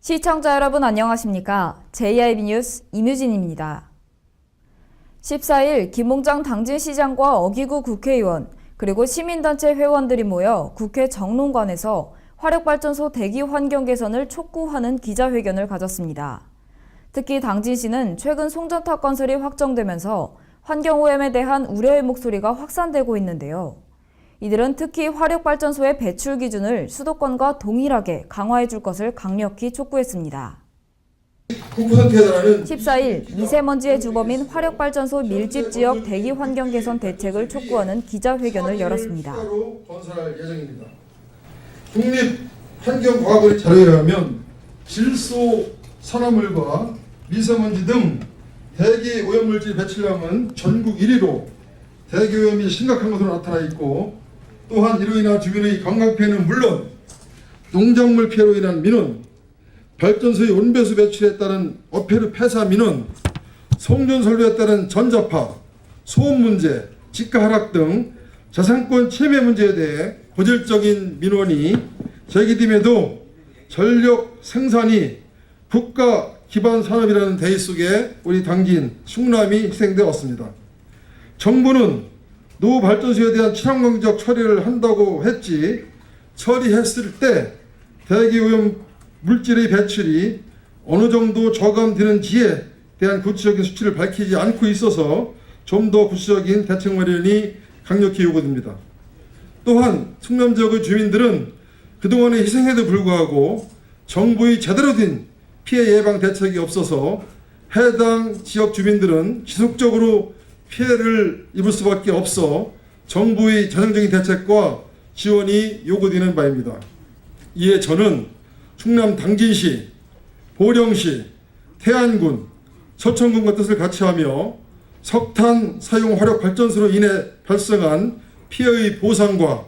시청자 여러분 안녕하십니까? JIB 뉴스 임유진입니다. 14일 김홍장 당진시장과 어기구 국회의원 그리고 시민단체 회원들이 모여 국회 정론관에서 화력발전소 대기 환경 개선을 촉구하는 기자회견을 가졌습니다. 특히 당진시는 최근 송전탑 건설이 확정되면서 환경오염에 대한 우려의 목소리가 확산되고 있는데요. 이들은 특히 화력발전소의 배출 기준을 수도권과 동일하게 강화해 줄 것을 강력히 촉구했습니다. 14일 미세먼지의 주범인 화력발전소 밀집 지역 대기 환경 개선 대책을 촉구하는 기자회견을 열었습니다. 국립환경과학원의 자료에 의하면 질소, 산화물과 미세먼지 등 대기 오염물질 배출량은 전국 1위로 대기 오염이 심각한 것으로 나타나 있고, 또한 이로 인한 주민의 건강 피해는 물론 농작물 피해로 인한 민원, 발전소의 온배수 배출에 따른 어패류 폐사 민원, 송전선로에 따른 전자파, 소음 문제, 지가 하락 등 자산권 침해 문제에 대해 고질적인 민원이 제기됨에도 전력 생산이 국가 기반 산업이라는 대의 속에 우리 당진 충남이 희생되어 왔습니다. 정부는 노 발전소에 대한 친환경적 처리를 한다고 했지, 처리했을 때 대기 오염 물질의 배출이 어느 정도 저감되는지에 대한 구체적인 수치를 밝히지 않고 있어서 좀 더 구체적인 대책 마련이 강력히 요구됩니다. 또한 충남 지역의 주민들은 그동안의 희생에도 불구하고 정부의 제대로 된 피해 예방 대책이 없어서 해당 지역 주민들은 지속적으로 피해를 입을 수밖에 없어 정부의 전향적인 대책과 지원이 요구되는 바입니다. 이에 저는 충남 당진시, 보령시, 태안군, 서천군과 뜻을 같이하며 석탄 사용 화력 발전소로 인해 발생한 피해의 보상과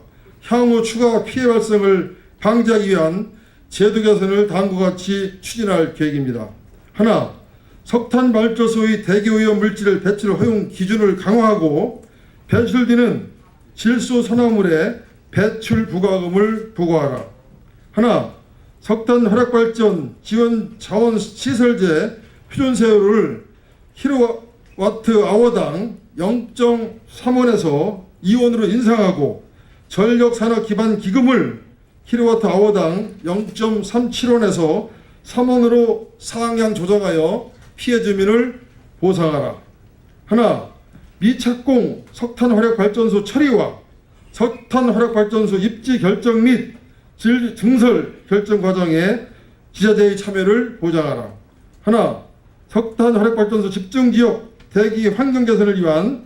향후 추가 피해 발생을 방지하기 위한 제도 개선을 다음과 같이 추진할 계획입니다. 하나, 석탄 발전소의 대기 오염 물질 배출 허용 기준을 강화하고 배출되는 질소 산화물의 배출 부과금을 부과하라. 하나, 석탄 화력 발전 지원 자원 시설재 표준 세율을 킬로와트 아워당 0.3원에서 2원으로 인상하고 전력 산업 기반 기금을 킬로와트 아워당 0.37원에서 3원으로 상향 조정하여 피해 주민을 보상하라. 하나, 미착공 석탄 화력 발전소 처리와 석탄 화력 발전소 입지 결정 및 증설 결정 과정에 지자체의 참여를 보장하라. 하나, 석탄 화력 발전소 집중 지역 대기 환경 개선을 위한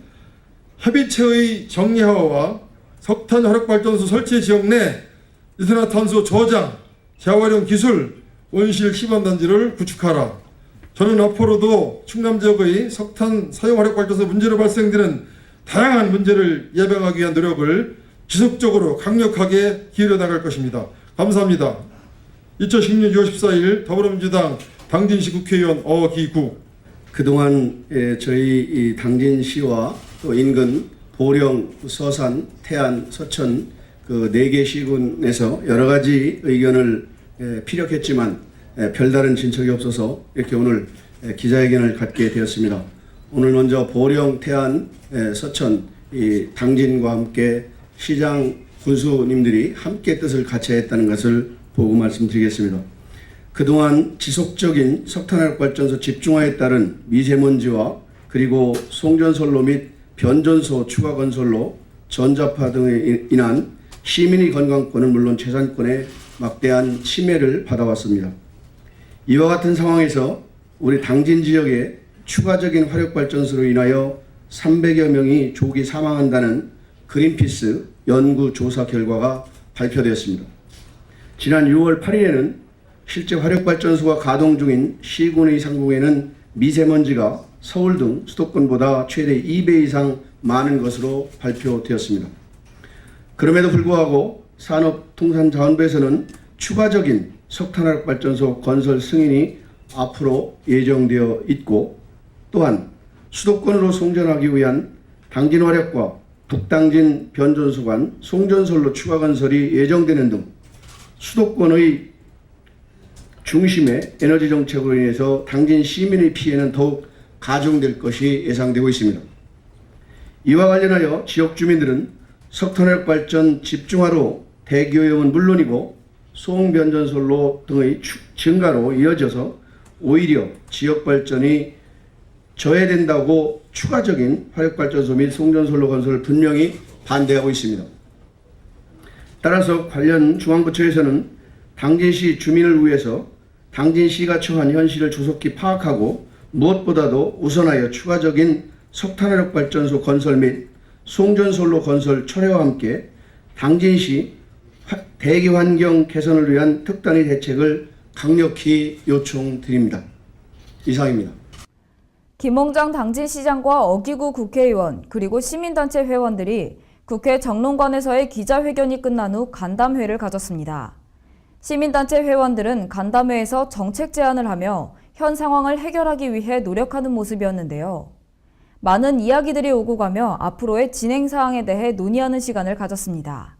협의체의 정례화와 석탄 화력 발전소 설치 지역 내 이산화탄소 저장, 재활용 기술, 온실 시범 단지를 구축하라. 저는 앞으로도 충남 지역의 석탄 사용 화력 발전소 문제로 발생되는 다양한 문제를 예방하기 위한 노력을 지속적으로 강력하게 기울여 나갈 것입니다. 감사합니다. 2016년 6월 14일 더불어민주당 당진시 국회의원 어기구. 그동안 저희 당진시와 또 인근 보령, 서산, 태안, 서천 그 4개 시군에서 여러 가지 의견을 피력했지만 별다른 진척이 없어서 이렇게 오늘 기자회견을 갖게 되었습니다. 오늘 먼저 보령, 태안, 서천 이 당진과 함께 시장 군수님들이 함께 뜻을 같이 했다는 것을 보고 말씀드리겠습니다. 그동안 지속적인 석탄화력 발전소 집중화에 따른 미세먼지와 그리고 송전선로 및 변전소 추가 건설로 전자파 등에 인한 시민의 건강권은 물론 재산권에 막대한 침해를 받아왔습니다. 이와 같은 상황에서 우리 당진 지역에 추가적인 화력발전소로 인하여 300여 명이 조기 사망한다는 그린피스 연구조사 결과가 발표되었습니다. 지난 6월 8일에는 실제 화력발전소가 가동 중인 시군의 상공에는 미세먼지가 서울 등 수도권보다 최대 2배 이상 많은 것으로 발표되었습니다. 그럼에도 불구하고 산업통상자원부에서는 추가적인 석탄화력발전소 건설 승인이 앞으로 예정되어 있고, 또한 수도권으로 송전하기 위한 당진화력과 북당진 변전소 간 송전선로 추가 건설이 예정되는 등 수도권의 중심의 에너지 정책으로 인해서 당진 시민의 피해는 더욱 가중될 것이 예상되고 있습니다. 이와 관련하여 지역 주민들은 석탄화력 발전 집중화로 대기오염은 물론이고 소음변전솔로 등의 증가로 이어져서 오히려 지역 발전이 저해된다고 추가적인 화력발전소 및 송전솔로 건설을 분명히 반대하고 있습니다. 따라서 관련 중앙부처에서는 당진시 주민을 위해서 당진시가 처한 현실을 조속히 파악하고 무엇보다도 우선하여 추가적인 석탄화력발전소 건설 및 송전솔로 건설 철회와 함께 당진시 대기환경 개선을 위한 특단의 대책을 강력히 요청드립니다. 이상입니다. 김홍장 당진시장과 어기구 국회의원 그리고 시민단체 회원들이 국회 정론관에서의 기자회견이 끝난 후 간담회를 가졌습니다. 시민단체 회원들은 간담회에서 정책 제안을 하며 현 상황을 해결하기 위해 노력하는 모습이었는데요. 많은 이야기들이 오고 가며 앞으로의 진행 사항에 대해 논의하는 시간을 가졌습니다.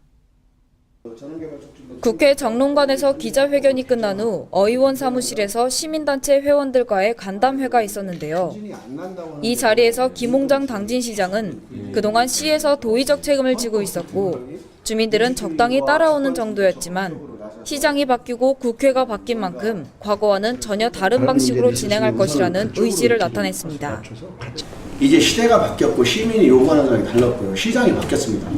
국회 정론관에서 기자회견이 끝난 후 의원 사무실에서 시민단체 회원들과의 간담회가 있었는데요. 이 자리에서 김홍장 당진시장은 그동안 시에서 도의적 책임을 지고 있었고 주민들은 적당히 따라오는 정도였지만 시장이 바뀌고 국회가 바뀐 만큼 과거와는 전혀 다른 방식으로 진행할 것이라는 의지를 나타냈습니다. 이제 시대가 바뀌었고 시민이 요구하는 것이 달랐고요. 시장이 바뀌었습니다.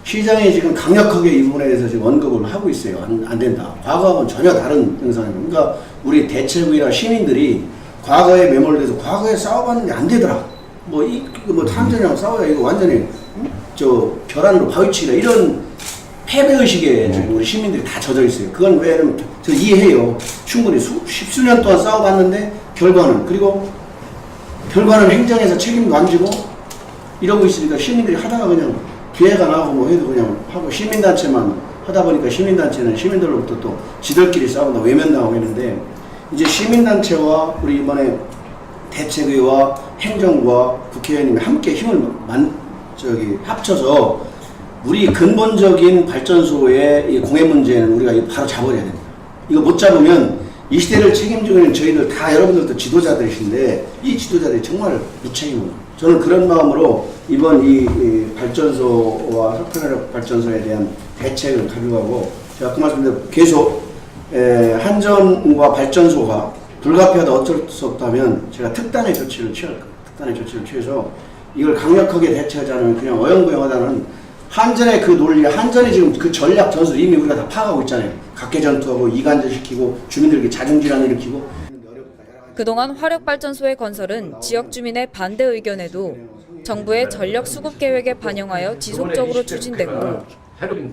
시장이 지금 강력하게 이 부분에 대해서 지금 언급을 하고 있어요. 안 된다. 과거하고는 전혀 다른 현상입니다. 그러니까 우리 대체국이나 시민들이 과거에 매몰돼서 과거에 싸워봤는데 안 되더라. 뭐 탐전이랑 싸워야 이거 완전히 벼란으로 바위치라 이런 패배의식에 지금 우리 시민들이 다 젖어 있어요. 그건 왜냐면 저 이해해요. 충분히 십수년 동안 싸워봤는데 결과는 행정에서 책임도 안 지고 이러고 있으니까 시민들이 하다가 그냥 기회가 나고 뭐 해도 그냥 하고 시민단체만 하다 보니까 시민단체는 시민들로부터 또 지들끼리 싸운다 외면당하고 있는데 이제 시민단체와 우리 이번에 대책위와 행정부와 국회의원님이 함께 힘을 합쳐서 우리 근본적인 발전소의 이 공해 문제는 우리가 바로 잡아야 됩니다. 이거 못 잡으면 이 시대를 책임지고 있는 저희들 다 여러분들도 지도자들이신데 이 지도자들이 정말 무책임입니다. 저는 그런 마음으로 이번 이 발전소와 석탄화력 발전소에 대한 대책을 가져가고 제가 그 말씀대로 계속 한전과 발전소가 불가피하다 어쩔 수 없다면 제가 특단의 조치를 취할 거예요. 특단의 조치를 취해서 이걸 강력하게 대처하지 않으면 그냥 어영부영하다는 한전의 그 논리, 한전이 지금 그 전략 전술 이미 우리가 다 파악하고 있잖아요. 각계 전투하고 이간질 시키고 주민들에게 자중질환 일으키고. 그동안 화력발전소의 건설은 지역 주민의 반대 의견에도 정부의 전력 수급 계획에 반영하여 지속적으로 추진됐고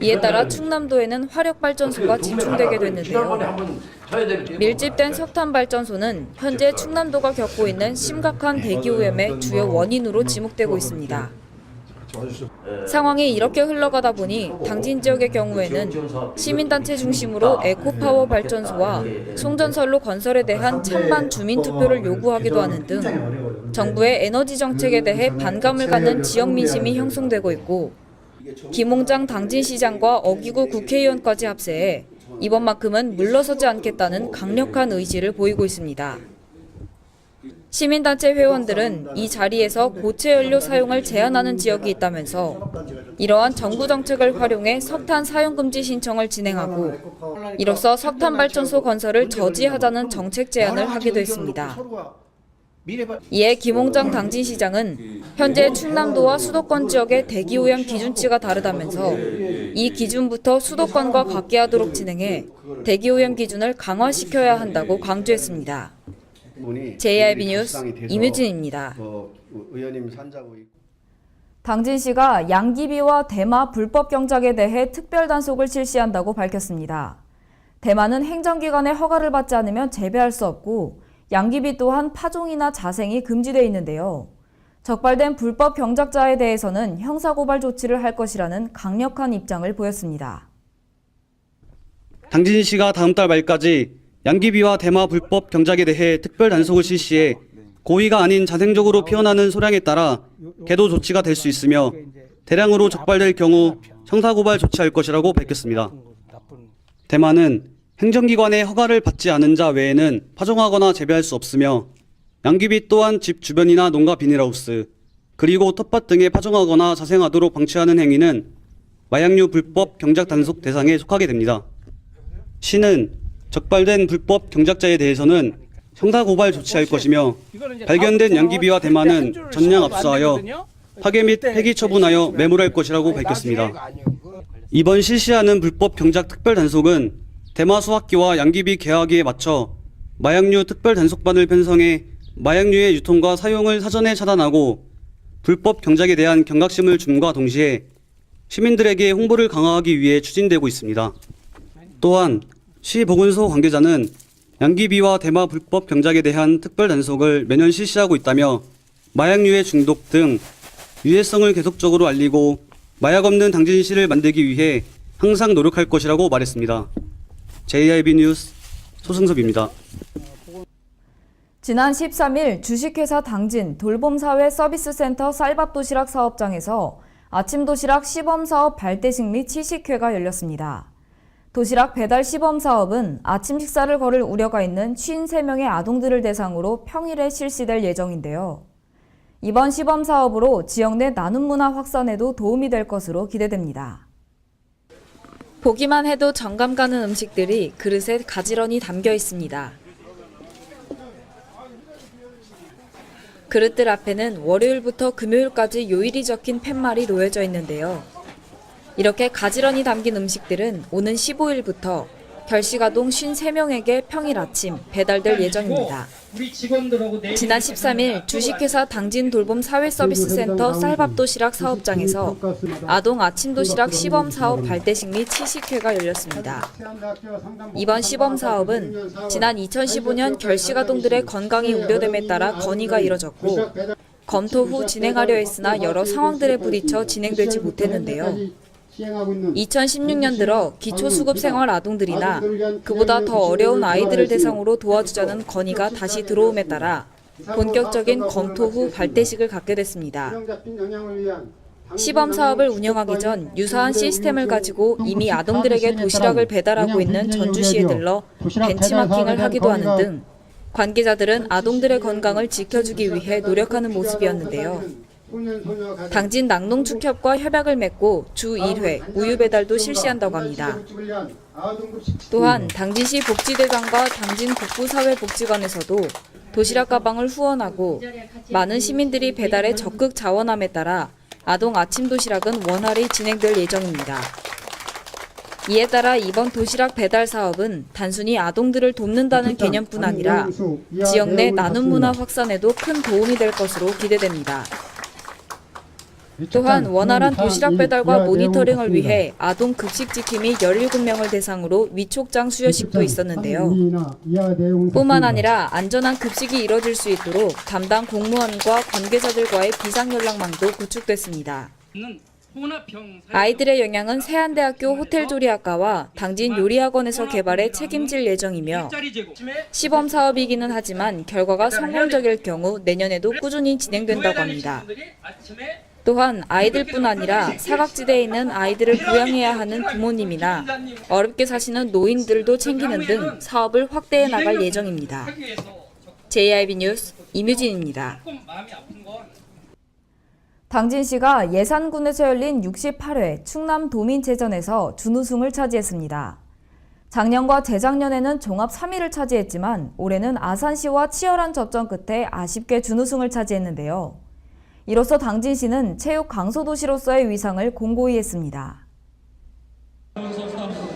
이에 따라 충남도에는 화력발전소가 집중되게 됐는데요. 밀집된 석탄발전소는 현재 충남도가 겪고 있는 심각한 대기오염의 주요 원인으로 지목되고 있습니다. 상황이 이렇게 흘러가다 보니 당진 지역의 경우에는 시민단체 중심으로 에코파워 발전소와 송전선로 건설에 대한 찬반 주민투표를 요구하기도 하는 등 정부의 에너지 정책에 대해 반감을 갖는 지역 민심이 형성되고 있고 김홍장 당진시장과 어기구 국회의원까지 합세해 이번만큼은 물러서지 않겠다는 강력한 의지를 보이고 있습니다. 시민단체 회원들은 이 자리에서 고체 연료 사용을 제한하는 지역이 있다면서 이러한 정부 정책을 활용해 석탄 사용 금지 신청을 진행하고 이로써 석탄 발전소 건설을 저지하자는 정책 제안을 하기도 했습니다. 이에 김홍장 당진시장은 현재 충남도와 수도권 지역의 대기오염 기준치가 다르다면서 이 기준부터 수도권과 같게 하도록 진행해 대기오염 기준을 강화시켜야 한다고 강조했습니다. JIB 뉴스 임유진입니다. 당진시가 양귀비와 대마 불법 경작에 대해 특별 단속을 실시한다고 밝혔습니다. 대마는 행정기관의 허가를 받지 않으면 재배할 수 없고 양귀비 또한 파종이나 자생이 금지되어 있는데요. 적발된 불법 경작자에 대해서는 형사고발 조치를 할 것이라는 강력한 입장을 보였습니다. 당진시가 다음 달 말까지 양귀비와 대마 불법 경작에 대해 특별 단속을 실시해 고의가 아닌 자생적으로 피어나는 소량에 따라 계도 조치가 될 수 있으며 대량으로 적발될 경우 형사고발 조치할 것이라고 밝혔습니다. 대마는 행정기관의 허가를 받지 않은 자 외에는 파종하거나 재배할 수 없으며 양귀비 또한 집 주변이나 농가 비닐하우스 그리고 텃밭 등에 파종하거나 자생하도록 방치하는 행위는 마약류 불법 경작 단속 대상에 속하게 됩니다. 시는 적발된 불법 경작자에 대해서는 형사고발 조치할 것이며 발견된 양귀비와 대마는 전량 압수하여 파괴 및 폐기 처분하여 매몰할 것이라고 밝혔습니다. 이번 실시하는 불법 경작 특별 단속은 대마 수확기와 양귀비 개화기에 맞춰 마약류 특별 단속반을 편성해 마약류의 유통과 사용을 사전에 차단하고 불법 경작에 대한 경각심을 줌과 동시에 시민들에게 홍보를 강화하기 위해 추진되고 있습니다. 또한 시 보건소 관계자는 양귀비와 대마 불법 경작에 대한 특별 단속을 매년 실시하고 있다며 마약류의 중독 등 유해성을 계속적으로 알리고 마약 없는 당진시를 만들기 위해 항상 노력할 것이라고 말했습니다. JIB 뉴스 소승섭입니다. 지난 13일 주식회사 당진 돌봄사회 서비스센터 쌀밥 도시락 사업장에서 아침 도시락 시범 사업 발대식 및 시식회가 열렸습니다. 도시락 배달 시범 사업은 아침 식사를 거를 우려가 있는 53명의 아동들을 대상으로 평일에 실시될 예정인데요. 이번 시범 사업으로 지역 내 나눔 문화 확산에도 도움이 될 것으로 기대됩니다. 보기만 해도 정감 가는 음식들이 그릇에 가지런히 담겨 있습니다. 그릇들 앞에는 월요일부터 금요일까지 요일이 적힌 팻말이 놓여져 있는데요. 이렇게 가지런히 담긴 음식들은 오는 15일부터 결식아동 53명에게 평일 아침 배달될 예정입니다. 지난 13일 주식회사 당진 돌봄 사회서비스센터 쌀밥 도시락 사업장에서 아동 아침 도시락 시범 사업 발대식 및 시식회가 열렸습니다. 이번 시범 사업은 지난 2015년 결식아동들의 건강이 우려됨에 따라 건의가 이뤄졌고 검토 후 진행하려 했으나 여러 상황들에 부딪혀 진행되지 못했는데요. 2016년 들어 기초수급생활 아동들이나 그보다 더 어려운 아이들을 대상으로 도와주자는 건의가 다시 들어옴에 따라 본격적인 검토 후 발대식을 갖게 됐습니다. 시범 사업을 운영하기 전 유사한 시스템을 가지고 이미 아동들에게 도시락을 배달하고 있는 전주시에 들러 벤치마킹을 하기도 하는 등 관계자들은 아동들의 건강을 지켜주기 위해 노력하는 모습이었는데요. 당진 낙농축협과 협약을 맺고 주 1회 우유 배달도 실시한다고 합니다. 또한 당진시 복지대장과 당진 북부사회복지관에서도 도시락 가방을 후원하고 많은 시민들이 배달에 적극 자원함에 따라 아동 아침 도시락은 원활히 진행될 예정입니다. 이에 따라 이번 도시락 배달 사업은 단순히 아동들을 돕는다는 개념뿐 아니라 지역 내 나눔 문화 확산에도 큰 도움이 될 것으로 기대됩니다. 또한 원활한 도시락 배달과 모니터링을 위해 아동 급식 지킴이 17명을 대상으로 위촉장 수여식도 있었는데요. 뿐만 아니라 안전한 급식이 이뤄질 수 있도록 담당 공무원과 관계자들과의 비상연락망도 구축됐습니다. 아이들의 영양은 세안대학교 호텔조리학과와 당진 요리학원에서 개발해 책임질 예정이며 시범 사업이기는 하지만 결과가 성공적일 경우 내년에도 꾸준히 진행된다고 합니다. 또한 아이들뿐 아니라 사각지대에 있는 아이들을 부양해야 하는 부모님이나 어렵게 사시는 노인들도 챙기는 등 사업을 확대해 나갈 예정입니다. JIB 뉴스 이뮤진입니다. 당진시가 예산군에서 열린 68회 충남 도민체전에서 준우승을 차지했습니다. 작년과 재작년에는 종합 3위를 차지했지만 올해는 아산시와 치열한 접전 끝에 아쉽게 준우승을 차지했는데요. 이로써 당진시는 체육 강소도시로서의 위상을 공고히 했습니다.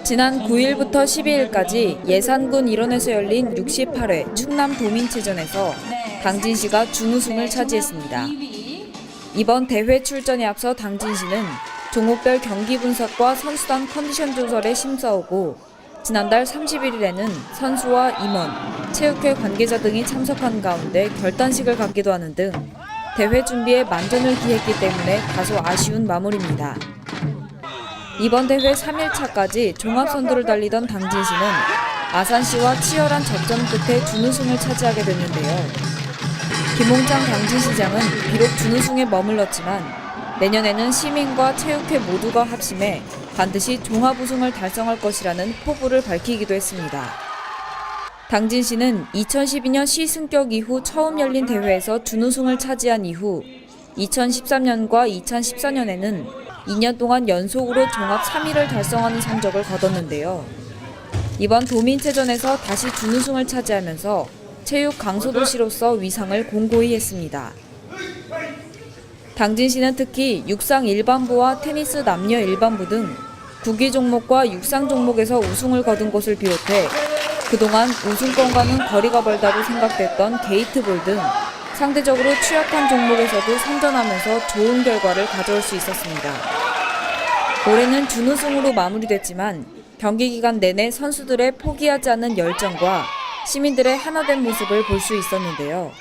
지난 9일부터 12일까지 예산군 일원에서 열린 68회 충남 도민체전에서 당진시가 준우승을 차지했습니다. 이번 대회 출전에 앞서 당진시는 종목별 경기 분석과 선수단 컨디션 조절에 힘써오고 지난달 31일에는 선수와 임원, 체육회 관계자 등이 참석한 가운데 결단식을 갖기도 하는 등 대회 준비에 만전을 기했기 때문에 다소 아쉬운 마무리입니다. 이번 대회 3일차까지 종합선두를 달리던 당진시는 아산시와 치열한 접전 끝에 준우승을 차지하게 됐는데요. 김홍장 당진시장은 비록 준우승에 머물렀지만 내년에는 시민과 체육회 모두가 합심해 반드시 종합 우승을 달성할 것이라는 포부를 밝히기도 했습니다. 당진시는 2012년 시승격 이후 처음 열린 대회에서 준우승을 차지한 이후 2013년과 2014년에는 2년 동안 연속으로 종합 3위를 달성하는 성적을 거뒀는데요. 이번 도민체전에서 다시 준우승을 차지하면서 체육 강소도시로서 위상을 공고히 했습니다. 당진시는 특히 육상 일반부와 테니스 남녀 일반부 등 구기 종목과 육상 종목에서 우승을 거둔 것을 비롯해 그동안 우승권과는 거리가 멀다고 생각됐던 게이트볼 등 상대적으로 취약한 종목에서도 선전하면서 좋은 결과를 가져올 수 있었습니다. 올해는 준우승으로 마무리됐지만 경기 기간 내내 선수들의 포기하지 않는 열정과 시민들의 하나된 모습을 볼 수 있었는데요.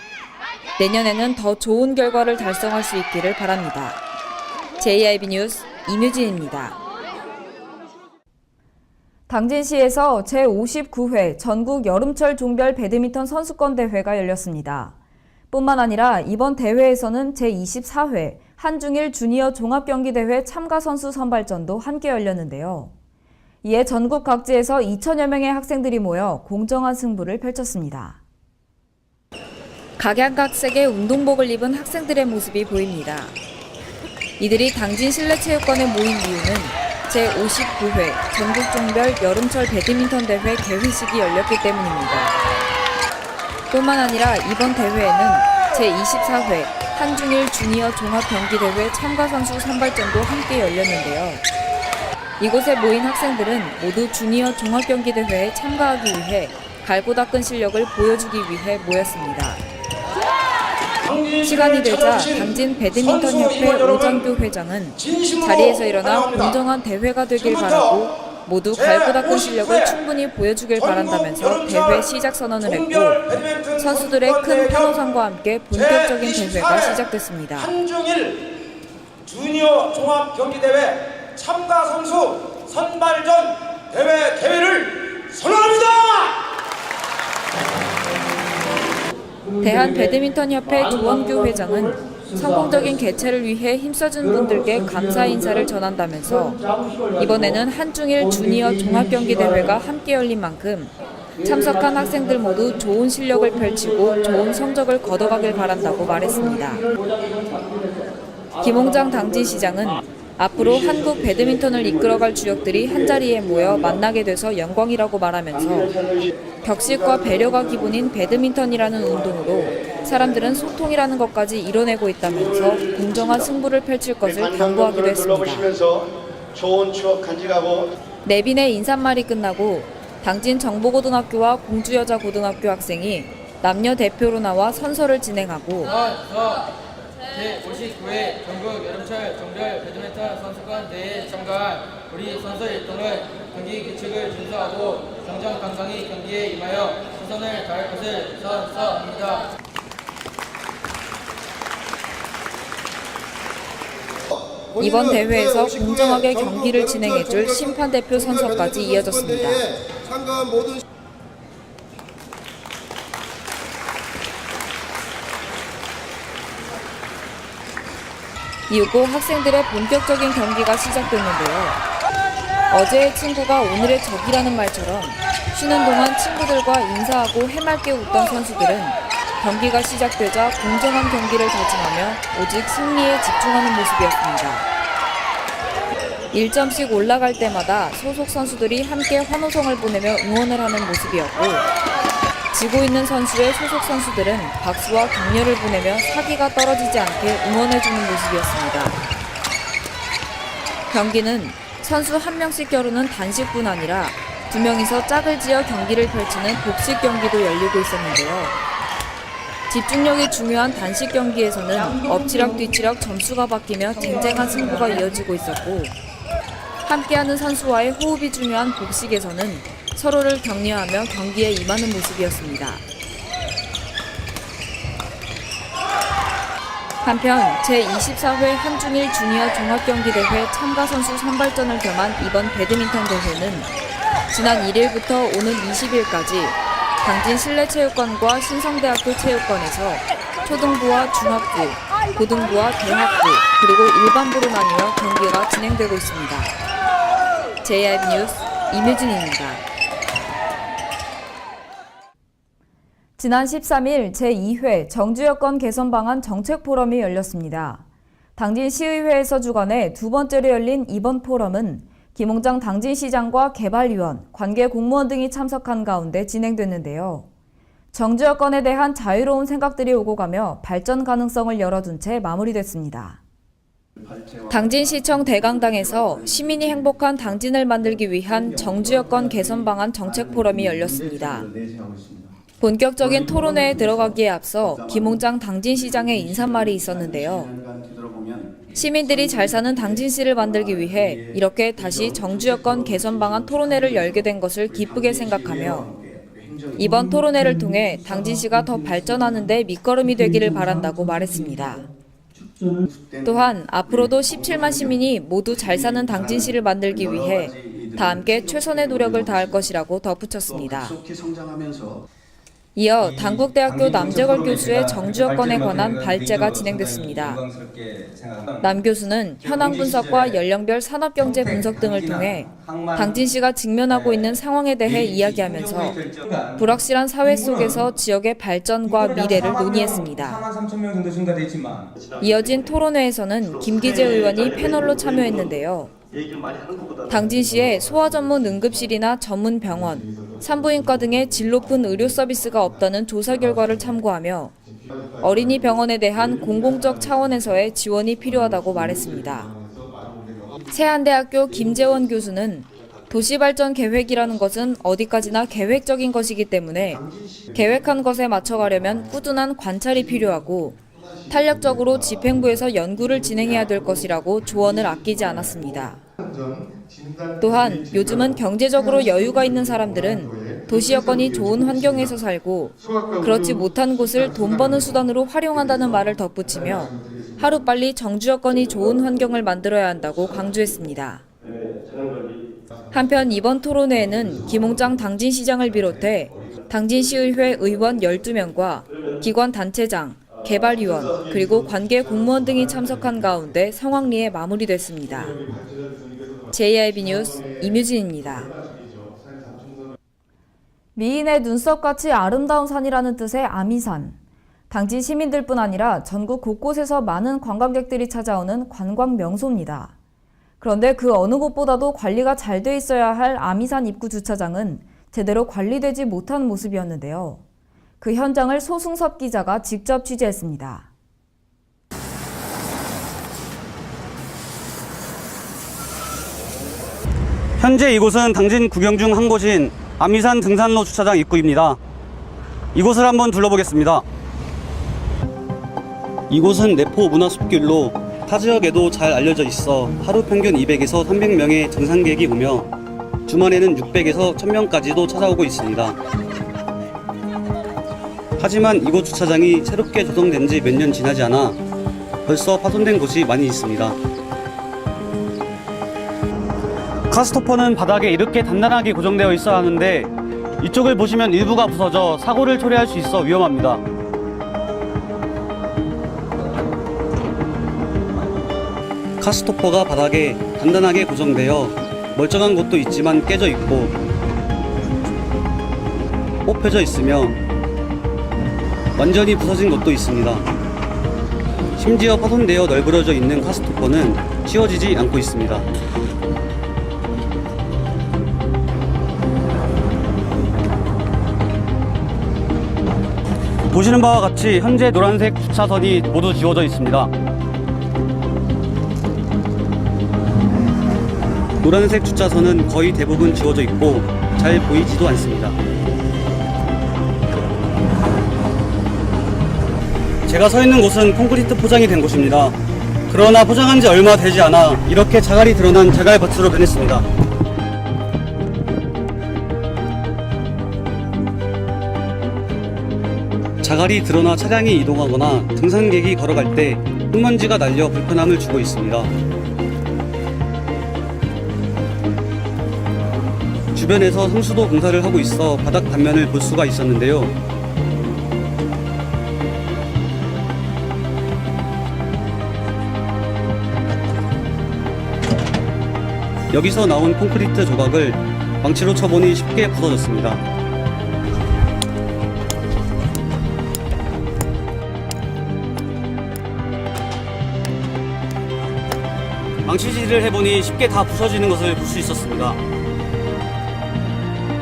내년에는 더 좋은 결과를 달성할 수 있기를 바랍니다. JIB 뉴스 임유진입니다. 당진시에서 제59회 전국 여름철 종별 배드민턴 선수권 대회가 열렸습니다. 뿐만 아니라 이번 대회에서는 제24회 한중일 주니어 종합경기대회 참가 선수 선발전도 함께 열렸는데요. 이에 전국 각지에서 2천여 명의 학생들이 모여 공정한 승부를 펼쳤습니다. 각양각색의 운동복을 입은 학생들의 모습이 보입니다. 이들이 당진 실내체육관에 모인 이유는 제59회 전국종별 여름철 배드민턴 대회 개회식이 열렸기 때문입니다. 뿐만 아니라 이번 대회에는 제24회 한중일 주니어 종합경기대회 참가 선수 선발전도 함께 열렸는데요. 이곳에 모인 학생들은 모두 주니어 종합경기대회에 참가하기 위해 갈고 닦은 실력을 보여주기 위해 모였습니다. 시간이 되자 당진 배드민턴협회 오장규 회장은 자리에서 일어나 공정한 대회가 되길 바라고 모두 갈고 닦은 실력을 충분히 보여주길 바란다면서 대회 시작 선언을 했고 선수들의 큰 환호성과 함께 본격적인 대회가 시작됐습니다. 한중일 주니어 종합경기대회 참가 선수 선발전 대회 개회를 선언합니다. 대한배드민턴협회 조원규 회장은 성공적인 개최를 위해 힘써준 분들께 감사 인사를 전한다면서 이번에는 한중일 주니어 종합경기대회가 함께 열린 만큼 참석한 학생들 모두 좋은 실력을 펼치고 좋은 성적을 거둬가길 바란다고 말했습니다. 김홍장 당진시장은 앞으로 한국 배드민턴을 이끌어갈 주역들이 한자리에 모여 만나게 돼서 영광이라고 말하면서 격식과 배려가 기본인 배드민턴이라는 운동으로 사람들은 소통이라는 것까지 이뤄내고 있다면서 공정한 승부를 펼칠 것을 당부하기도 했습니다. 좋은 추억 간직하고 내빈의 인사말이 끝나고 당진 정보고등학교와 공주여자고등학교 학생이 남녀 대표로 나와 선서를 진행하고 제59회 전국 여름철 종별 배드민턴 선수권 대회에 참가한 우리 선수 일동은 경기 규칙을 준수하고 정정당당히 경기에 임하여 최선을 다할 것을 선서합니다. 이번 대회에서 공정하게 경기를 진행해줄 심판대표 선서까지 이어졌습니다. 이후 학생들의 본격적인 경기가 시작됐는데요. 어제의 친구가 오늘의 적이라는 말처럼 쉬는 동안 친구들과 인사하고 해맑게 웃던 선수들은 경기가 시작되자 공정한 경기를 다짐하며 오직 승리에 집중하는 모습이었습니다. 1점씩 올라갈 때마다 소속 선수들이 함께 환호성을 보내며 응원을 하는 모습이었고 지고 있는 선수의 소속 선수들은 박수와 격려를 보내며 사기가 떨어지지 않게 응원해주는 모습이었습니다. 경기는 선수 한 명씩 겨루는 단식뿐 아니라 두 명이서 짝을 지어 경기를 펼치는 복식 경기도 열리고 있었는데요. 집중력이 중요한 단식 경기에서는 엎치락 뒤치락 점수가 바뀌며 쟁쟁한 승부가 이어지고 있었고 함께하는 선수와의 호흡이 중요한 복식에서는 서로를 격려하며 경기에 임하는 모습이었습니다. 한편 제24회 한중일 주니어 종합경기대회 참가 선수 선발전을 겸한 이번 배드민턴 대회는 지난 1일부터 오는 20일까지 당진 실내체육관과 신성대학교 체육관에서 초등부와 중학부, 고등부와 대학부, 그리고 일반부로 나뉘어 경기가 진행되고 있습니다. JIB 뉴스 임유진입니다. 지난 13일 제2회 정주여건 개선 방안 정책 포럼이 열렸습니다. 당진시의회에서 주관해 두 번째로 열린 이번 포럼은 김홍장 당진시장과 개발위원, 관계 공무원 등이 참석한 가운데 진행됐는데요. 정주여건에 대한 자유로운 생각들이 오고 가며 발전 가능성을 열어둔 채 마무리됐습니다. 당진시청 대강당에서 시민이 행복한 당진을 만들기 위한 정주여건 개선 방안 정책 포럼이 열렸습니다. 본격적인 토론회에 들어가기에 앞서 김홍장 당진시장의 인사말이 있었는데요. 시민들이 잘 사는 당진시를 만들기 위해 이렇게 다시 정주여건 개선 방안 토론회를 열게 된 것을 기쁘게 생각하며 이번 토론회를 통해 당진시가 더 발전하는 데 밑거름이 되기를 바란다고 말했습니다. 또한 앞으로도 17만 시민이 모두 잘 사는 당진시를 만들기 위해 다 함께 최선의 노력을 다할 것이라고 덧붙였습니다. 이어 단국대학교 남재걸 교수의 정주여건에 관한 발제가 진행됐습니다. 남 교수는 현황 분석과 연령별 산업경제 분석 등을 통해 당진시가 직면하고 있는 상황에 대해 이야기하면서 불확실한 사회 속에서 지역의 발전과 미래를 논의했습니다. 이어진 토론회에서는 김기재 의원이 패널로 참여했는데요. 당진시에 소아 전문 응급실이나 전문 병원, 산부인과 등의 질 높은 의료 서비스가 없다는 조사 결과를 참고하며 어린이 병원에 대한 공공적 차원에서의 지원이 필요하다고 말했습니다. 세안대학교 김재원 교수는 도시발전 계획이라는 것은 어디까지나 계획적인 것이기 때문에 계획한 것에 맞춰가려면 꾸준한 관찰이 필요하고 탄력적으로 집행부에서 연구를 진행해야 될 것이라고 조언을 아끼지 않았습니다. 또한 요즘은 경제적으로 여유가 있는 사람들은 도시 여건이 좋은 환경에서 살고 그렇지 못한 곳을 돈 버는 수단으로 활용한다는 말을 덧붙이며 하루빨리 정주 여건이 좋은 환경을 만들어야 한다고 강조했습니다. 한편 이번 토론회에는 김홍장 당진시장을 비롯해 당진시의회 의원 12명과 기관 단체장, 개발위원, 그리고 관계 공무원 등이 참석한 가운데 성황리에 마무리됐습니다. JIB 뉴스 임유진입니다. 미인의 눈썹같이 아름다운 산이라는 뜻의 아미산. 당진 시민들뿐 아니라 전국 곳곳에서 많은 관광객들이 찾아오는 관광 명소입니다. 그런데 그 어느 곳보다도 관리가 잘 돼 있어야 할 아미산 입구 주차장은 제대로 관리되지 못한 모습이었는데요. 그 현장을 소승섭 기자가 직접 취재했습니다. 현재 이곳은 당진 구경 중 한 곳인 아미산 등산로 주차장 입구입니다. 이곳을 한번 둘러보겠습니다. 이곳은 내포 문화숲길로 타 지역에도 잘 알려져 있어 하루 평균 200에서 300명의 등산객이 오며 주말에는 600에서 1000명까지도 찾아오고 있습니다. 하지만 이곳 주차장이 새롭게 조성된 지 몇 년 지나지 않아 벌써 파손된 곳이 많이 있습니다. 카스토퍼는 바닥에 이렇게 단단하게 고정되어 있어야 하는데 이쪽을 보시면 일부가 부서져 사고를 초래할 수 있어 위험합니다. 카스토퍼가 바닥에 단단하게 고정되어 멀쩡한 곳도 있지만 깨져 있고 뽑혀져 있으며 완전히 부서진 곳도 있습니다. 심지어 파손되어 널브러져 있는 카스토퍼는 씌워지지 않고 있습니다. 보시는 바와 같이 현재 노란색 주차선이 모두 지워져 있습니다. 노란색 주차선은 거의 대부분 지워져 있고 잘 보이지도 않습니다. 제가 서 있는 곳은 콘크리트 포장이 된 곳입니다. 그러나 포장한 지 얼마 되지 않아 이렇게 자갈이 드러난 자갈밭으로 변했습니다. 자갈이 드러나 차량이 이동하거나 등산객이 걸어갈 때 흙먼지가 날려 불편함을 주고 있습니다. 주변에서 성수도 공사를 하고 있어 바닥 단면을 볼 수가 있었는데요. 여기서 나온 콘크리트 조각을 망치로 쳐보니 쉽게 부서졌습니다. 망치질을 해보니 쉽게 다 부서지는 것을 볼 수 있었습니다.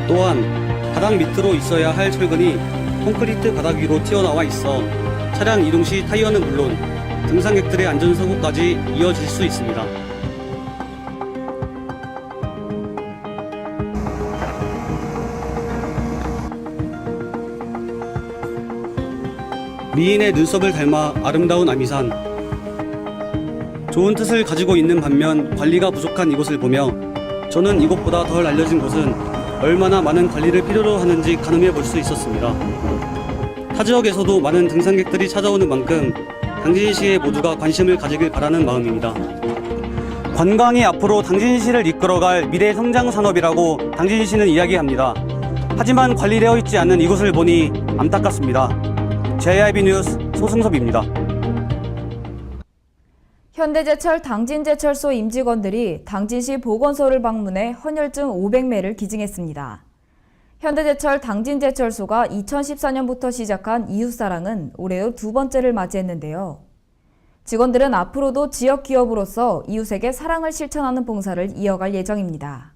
또한 바닥 밑으로 있어야 할 철근이 콘크리트 바닥 위로 튀어나와 있어 차량 이동 시 타이어는 물론 등산객들의 안전사고까지 이어질 수 있습니다. 미인의 눈썹을 닮아 아름다운 아미산. 좋은 뜻을 가지고 있는 반면 관리가 부족한 이곳을 보며 저는 이곳보다 덜 알려진 곳은 얼마나 많은 관리를 필요로 하는지 가늠해 볼 수 있었습니다. 타 지역에서도 많은 등산객들이 찾아오는 만큼 당진시의 모두가 관심을 가지길 바라는 마음입니다. 관광이 앞으로 당진시를 이끌어갈 미래 성장 산업이라고 당진시는 이야기합니다. 하지만 관리되어 있지 않는 이곳을 보니 안타깝습니다. JIB 뉴스 소승섭입니다. 현대제철 당진제철소 임직원들이 당진시 보건소를 방문해 헌혈증 500매를 기증했습니다. 현대제철 당진제철소가 2014년부터 시작한 이웃사랑은 올해로 두 번째를 맞이했는데요. 직원들은 앞으로도 지역 기업으로서 이웃에게 사랑을 실천하는 봉사를 이어갈 예정입니다.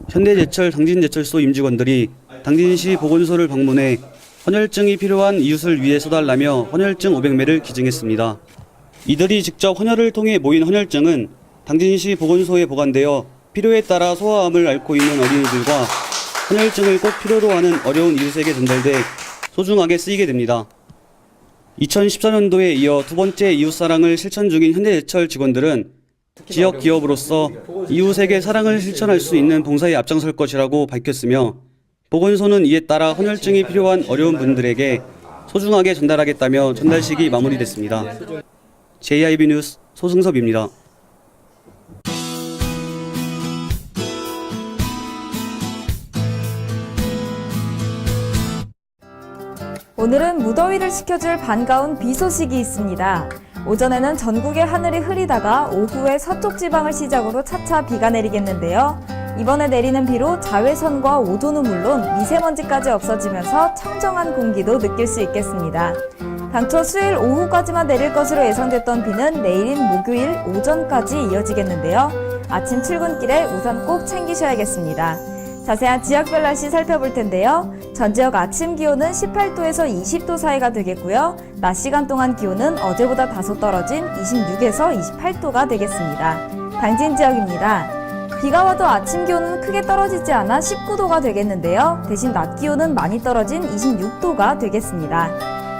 현대제철 당진제철소 임직원들이 당진시 보건소를 방문해 헌혈증이 필요한 이웃을 위해 써달라며 헌혈증 500매를 기증했습로 이들이 직접 헌혈을 통해 모인 헌혈증은 당진시 보건소에 보관되어 필요에 따라 소아암을 앓고 있는 어린이들과 헌혈증을 꼭 필요로 하는 어려운 이웃에게 전달돼 소중하게 쓰이게 됩니다. 2014년도에 이어 두 번째 이웃사랑을 실천 중인 현대제철 직원들은 지역 기업으로서 이웃에게 사랑을 실천할 수 있는 봉사에 앞장설 것이라고 밝혔으며 보건소는 이에 따라 헌혈증이 필요한 어려운 분들에게 소중하게 전달하겠다며 전달식이 마무리됐습니다. JIB 뉴스 소승섭입니다. 오늘은 무더위를 식혀줄 반가운 비 소식이 있습니다. 오전에는 전국의 하늘이 흐리다가 오후에 서쪽 지방을 시작으로 차차 비가 내리겠는데요. 이번에 내리는 비로 자외선과 오존은 물론 미세먼지까지 없어지면서 청정한 공기도 느낄 수 있겠습니다. 당초 수요일 오후까지만 내릴 것으로 예상됐던 비는 내일인 목요일 오전까지 이어지겠는데요. 아침 출근길에 우산 꼭 챙기셔야겠습니다. 자세한 지역별 날씨 살펴볼 텐데요. 전 지역 아침 기온은 18도에서 20도 사이가 되겠고요. 낮 시간 동안 기온은 어제보다 다소 떨어진 26에서 28도가 되겠습니다. 당진 지역입니다. 비가 와도 아침 기온은 크게 떨어지지 않아 19도가 되겠는데요. 대신 낮 기온은 많이 떨어진 26도가 되겠습니다.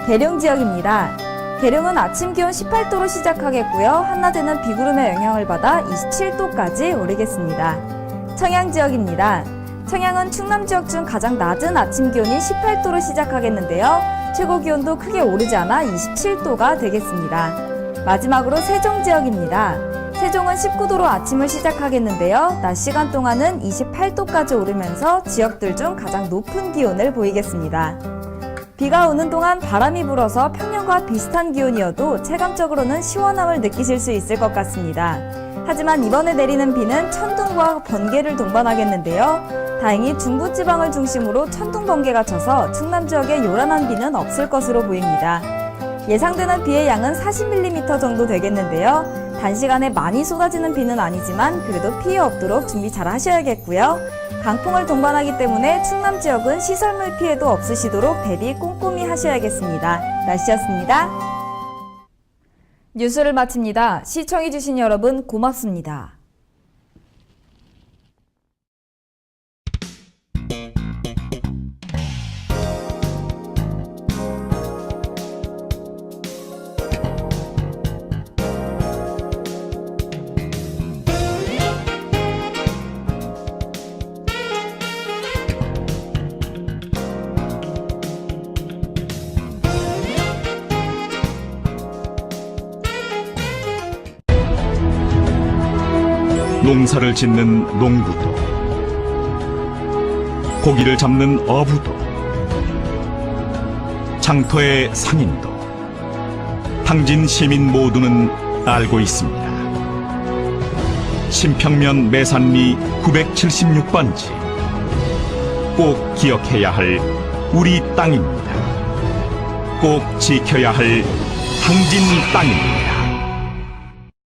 계룡 지역입니다. 계룡은 아침 기온 18도로 시작하겠고요. 한낮에는 비구름의 영향을 받아 27도까지 오르겠습니다. 청양 지역입니다. 청양은 충남 지역 중 가장 낮은 아침 기온인 18도로 시작하겠는데요. 최고 기온도 크게 오르지 않아 27도가 되겠습니다. 마지막으로 세종 지역입니다. 세종은 19도로 아침을 시작하겠는데요. 낮 시간 동안은 28도까지 오르면서 지역들 중 가장 높은 기온을 보이겠습니다. 비가 오는 동안 바람이 불어서 평년과 비슷한 기온이어도 체감적으로는 시원함을 느끼실 수 있을 것 같습니다. 하지만 이번에 내리는 비는 천둥과 번개를 동반하겠는데요. 다행히 중부지방을 중심으로 천둥 번개가 쳐서 충남 지역에 요란한 비는 없을 것으로 보입니다. 예상되는 비의 양은 40mm 정도 되겠는데요. 단시간에 많이 쏟아지는 비는 아니지만 그래도 피해 없도록 준비 잘 하셔야겠고요. 강풍을 동반하기 때문에 충남 지역은 시설물 피해도 없으시도록 대비 꼼꼼히 하셔야겠습니다. 날씨였습니다. 뉴스를 마칩니다. 시청해주신 여러분 고맙습니다. 농사를 짓는 농부도, 고기를 잡는 어부도, 장터의 상인도, 당진 시민 모두는 알고 있습니다. 신평면 매산리 976번지. 꼭 기억해야 할 우리 땅입니다. 꼭 지켜야 할 당진 땅입니다.